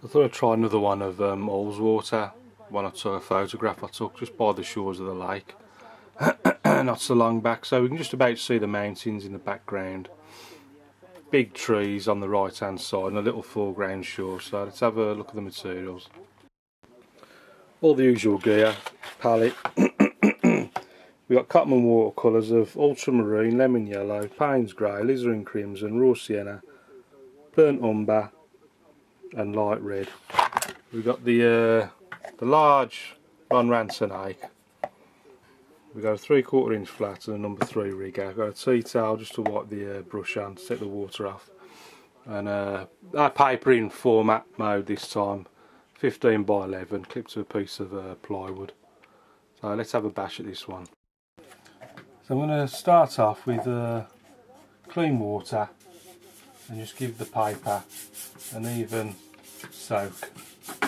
I thought I'd try another one of Ullswater, one I took, a photograph I took just by the shores of the lake not so long back, so we can just about see the mountains in the background, big trees on the right hand side and a little foreground shore. So let's have a look at the materials. All the usual gear, palette. We've got Cotman watercolours of ultramarine, lemon yellow, Payne's grey, alizarin crimson, raw sienna, burnt umber and light red. We've got the large Ron Ransonake. We've got a 3/4 inch flat and a number 3 rigger. We've got a tea towel just to wipe the brush on to take the water off. And our paper in format mode this time, 15 by 11, clipped to a piece of plywood. So let's have a bash at this one. So I'm going to start off with clean water and just give the paper an even soak,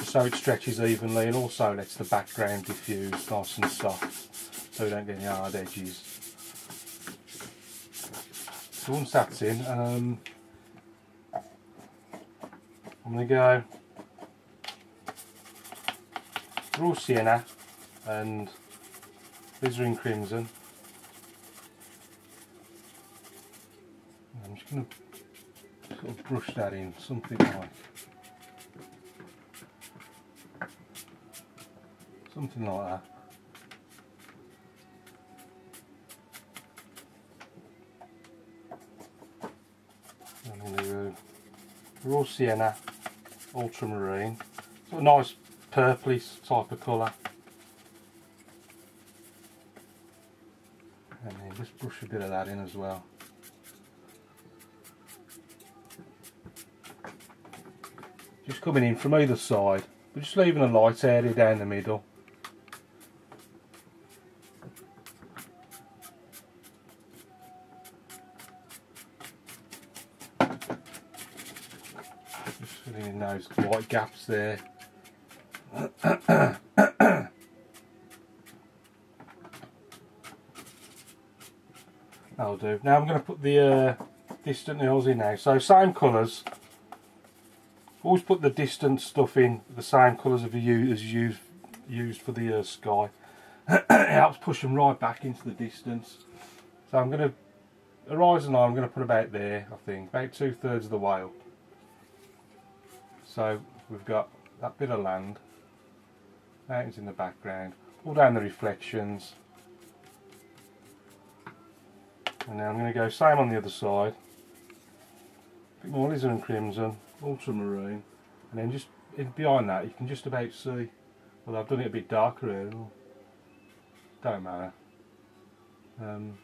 so it stretches evenly and also lets the background diffuse nice and soft so we don't get any hard edges. So once that's in, I'm going to go raw sienna and alizarin crimson. I'm just going to sort of brush that in, something like that. I'm going to do raw sienna, ultramarine, sort of nice purpley type of colour. And then just brush a bit of that in as well. Just coming in from either side, but just leaving a light area down the middle. Just filling in those white gaps there. That'll do. Now I'm going to put the distant nails in now. So same colours. Always put the distant stuff in the same colours as you used for the sky. It helps push them right back into the distance. So I'm going to, horizon line I'm going to put about there, I think, about 2/3 of the way up. So we've got that bit of land, mountains in the background, pull down the reflections. And now I'm going to go same on the other side. A bit more alizarin crimson, ultramarine, and then just behind that you can just about see, well, I've done it a bit darker here, don't matter. I'm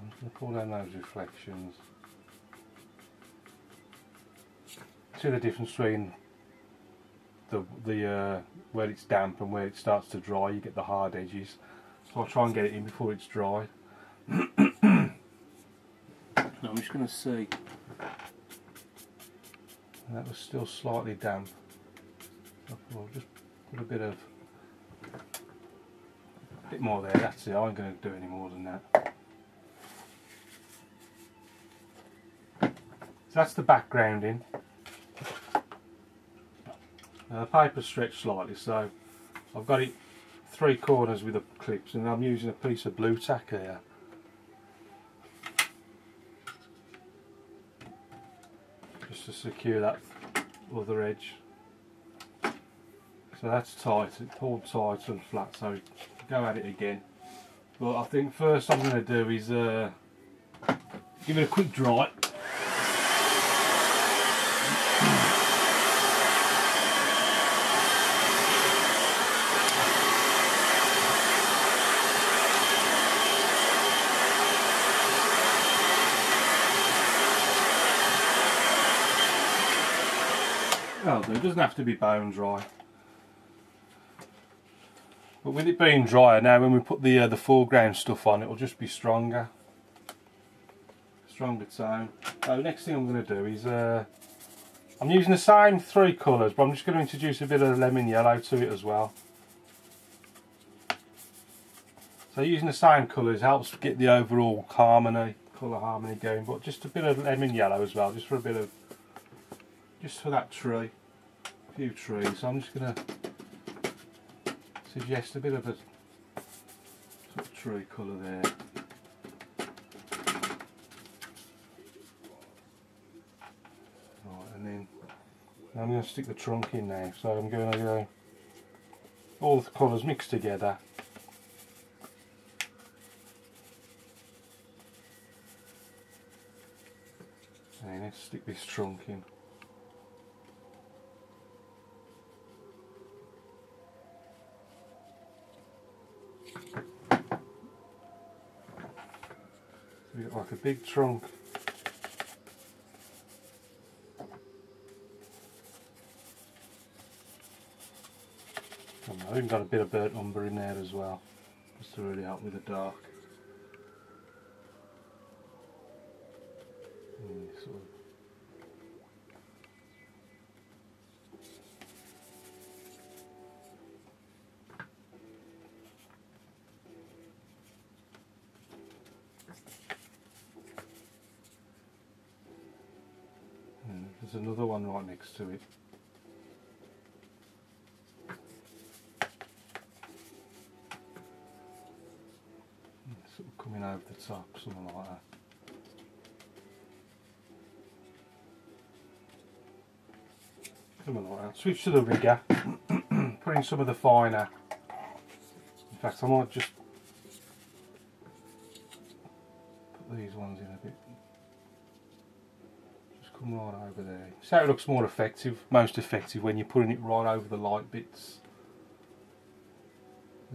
just going to pull down those reflections. See the difference between the where it's damp and where it starts to dry, you get the hard edges. So I'll try and get it in before it's dry. Now I'm just going to see. And that was still slightly damp. So I'll just put a bit more there. That's it. I ain't going to do any more than that. So that's the backgrounding. The paper's stretched slightly, so I've got it 3 corners with the clips, and I'm using a piece of blue tack here. Just to secure that other edge. So that's tight, it's pulled tight and flat, so go at it again. But I think first I'm going to do is give it a quick dry. It doesn't have to be bone dry, but with it being drier now, when we put the foreground stuff on, it will just be stronger tone. So next thing I'm going to do is I'm using the same 3 colours, but I'm just going to introduce a bit of lemon yellow to it as well. So using the same colours helps get the overall harmony, colour harmony going, but just a bit of lemon yellow as well, just for a bit of, just for that tree, a few trees. So I'm just going to suggest a bit of a sort of tree colour there. Right, and then I'm going to stick the trunk in now, so I'm going to go all the colours mixed together. And let's stick this trunk in. So we've got like a big trunk. I've even got a bit of burnt umber in there as well, just to really help with the dark. Sort of. And there's another one right next to it. Sort of coming over the top, something like that. Something like that. Switch to the rigger, put in some of the finer. In fact, I might just put these ones in a bit. Just come right over there. See how it looks more effective, most effective when you're putting it right over the light bits.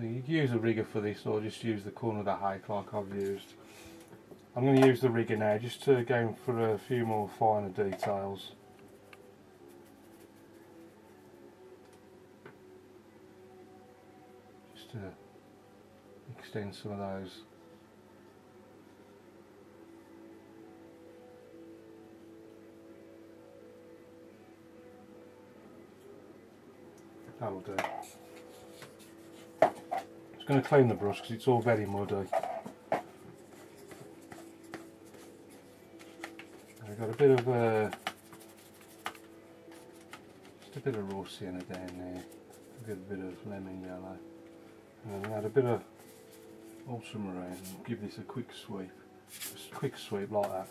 You can use a rigger for this, or just use the corner of the hake like I've used. I'm going to use the rigger now just to go in for a few more finer details. Just to extend some of those. That'll do. Just going to clean the brush because it's all very muddy. I've got a bit of just a bit of raw sienna down there, a good bit of lemon yellow, and then add a bit of ultramarine and give this a quick sweep, just a quick sweep like that.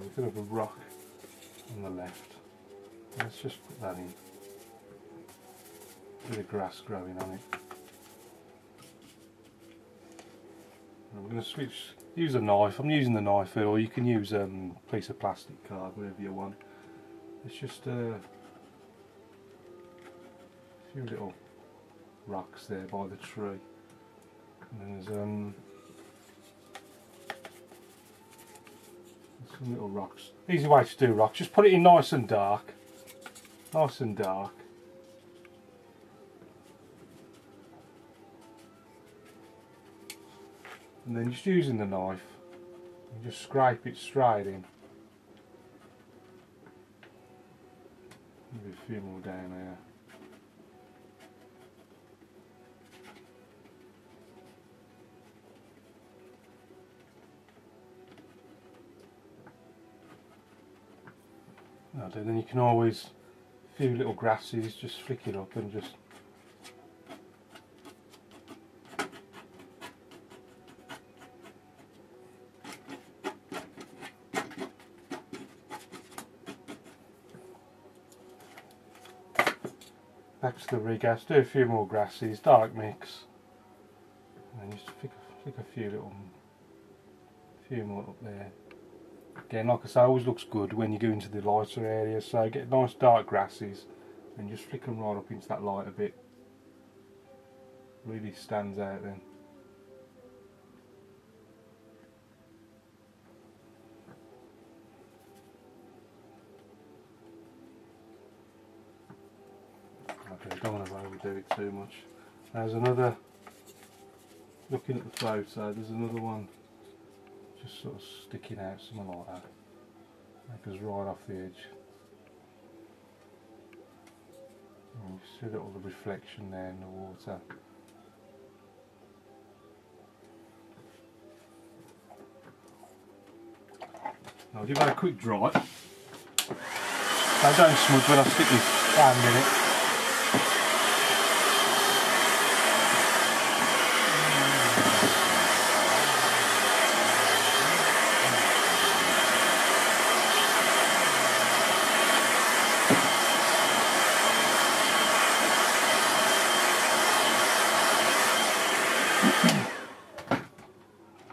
There's a bit of a rock on the left. Let's just put that in. A bit of grass growing on it. And I'm going to switch, use a knife. I'm using the knife here, or you can use a piece of plastic card, whatever you want. It's just a few little rocks there by the tree. And then there's some little rocks. Easy way to do rocks, just put it in nice and dark. Nice and dark. And then just using the knife, and just scrape it straight in. Maybe a few more down there. Then you can always, a few little grasses, just flick it up and just back to the rigger, do a few more grasses, dark mix, and then just flick a few more up there. Again, like I say, it always looks good when you go into the lighter areas, so get nice dark grasses and just flick them right up into that light a bit. Really stands out then. Okay, don't want to overdo do it too much. There's another, looking at the photo, there's another one just sort of sticking out, something like that. That goes right off the edge. And you see a little reflection there in the water. I'll give that a quick dry. I don't smudge when I stick my hand in it.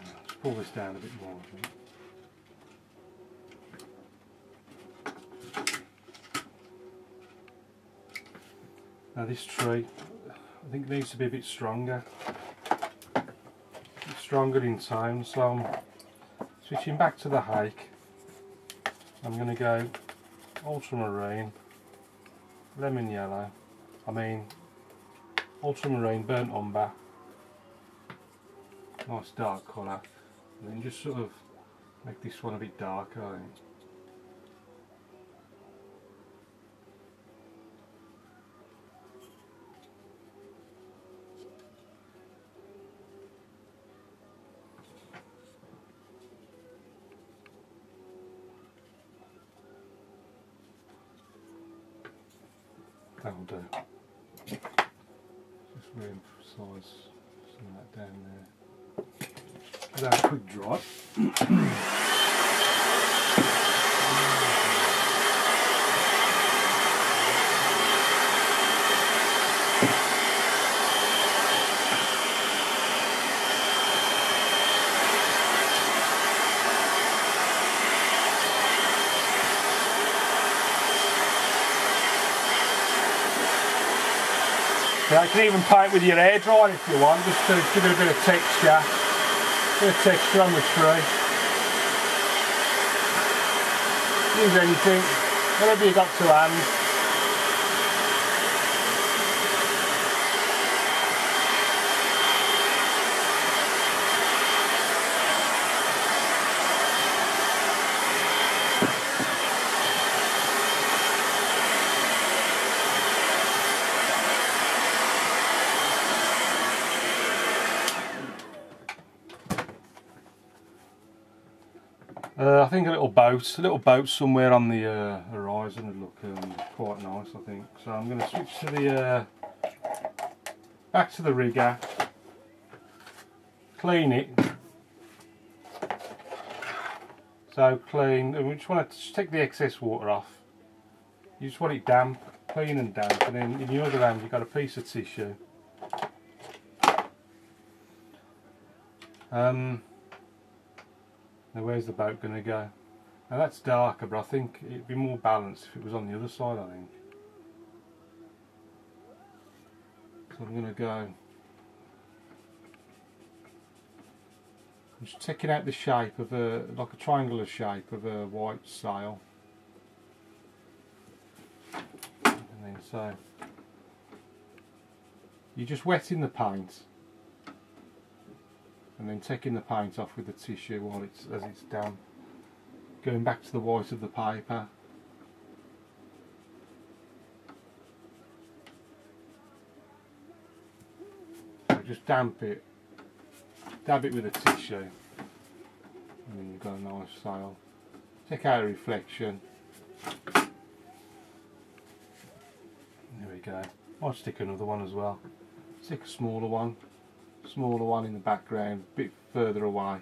Let's pull this down a bit more, I think. Now this tree, I think needs to be a bit stronger. In tone, so I'm switching back to the hake. I'm going to go ultramarine, lemon yellow, ultramarine, burnt umber, nice dark colour, and then just sort of make this one a bit darker, I think. That'll do. Just re-emphasise some of that down there. Give that a quick dry. Yeah, you can even paint with your air dryer if you want, just to give it a bit of texture. On the tree. Use anything, whatever you got to hand. I think a little boat somewhere on the horizon would look quite nice, I think. So I'm going to switch to the back to the rigger, clean it. So clean, and we just want to just take the excess water off. You just want it damp, clean and damp, and then in your other hand you've got a piece of tissue. Now where's the boat going to go? Now that's darker, but I think it'd be more balanced if it was on the other side, I think. So I'm going to go, I'm just taking out the shape of like a triangular shape of a white sail. And then so, you're just wetting the paint. And then taking the paint off with the tissue while as it's damp. Going back to the white of the paper. So just damp it, dab it with a tissue, and then you've got a nice sail. Take out a reflection. There we go. I'll stick another one as well. Stick a smaller one in the background, a bit further away.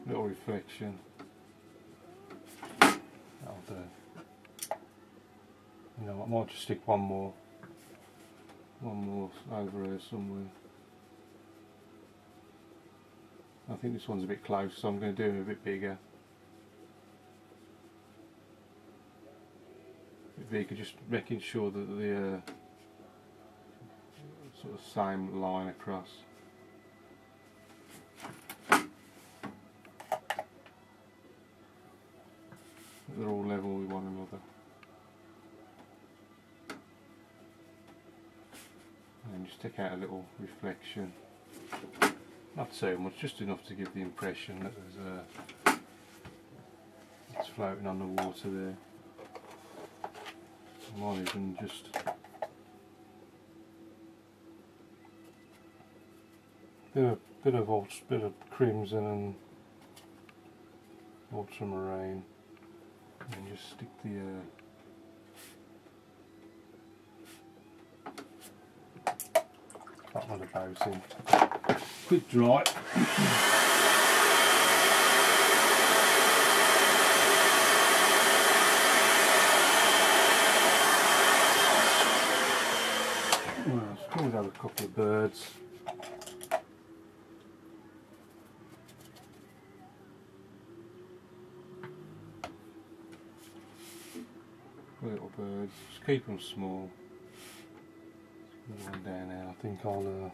Little reflection. That'll do. You know, I might just stick one more over here somewhere. I think this one's a bit close, so I'm going to do it a bit bigger. Just making sure that the sort of same line across. one another. And just take out a little reflection. Not so much, just enough to give the impression that there's it's floating on the water there. I might even just bit of crimson and ultramarine, and just stick the that one about in. Quick dry. Well, let's always have a couple of birds. Little birds, just keep them small. Another one down there. I think I'll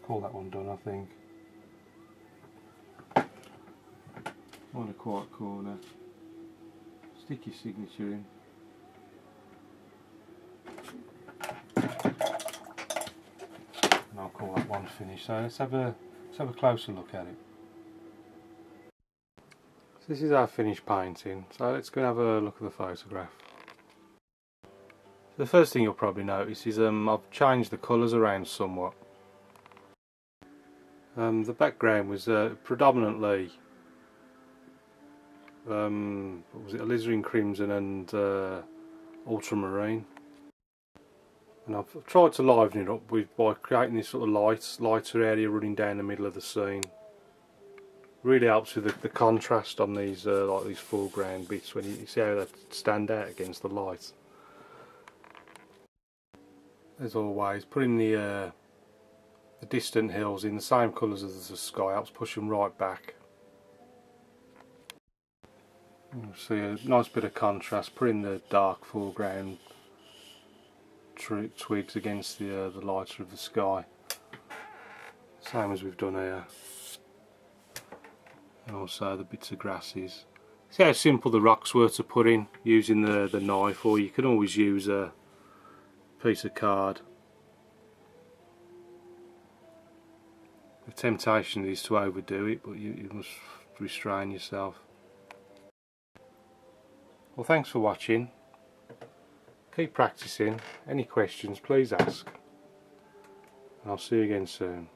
call that one done. I think. On a quiet corner. Stick your signature in. And I'll call that one finished. So let's have a closer look at it. So this is our finished painting, so let's go and have a look at the photograph. So the first thing you'll probably notice is I've changed the colours around somewhat. The background was predominantly what was it, alizarin crimson and ultramarine, and I've tried to liven it up by creating this sort of lighter area running down the middle of the scene. Really helps with the contrast on these like these foreground bits when you see how they stand out against the light. As always, putting the distant hills in the same colours as the sky helps push them right back. You see a nice bit of contrast, putting the dark foreground twigs against the lighter of the sky. Same as we've done here. And also the bits of grasses. See how simple the rocks were to put in using the knife, or you can always use a piece of card. The temptation is to overdo it, but you must restrain yourself. Well, thanks for watching. Keep practicing. Any questions, please ask. And I'll see you again soon.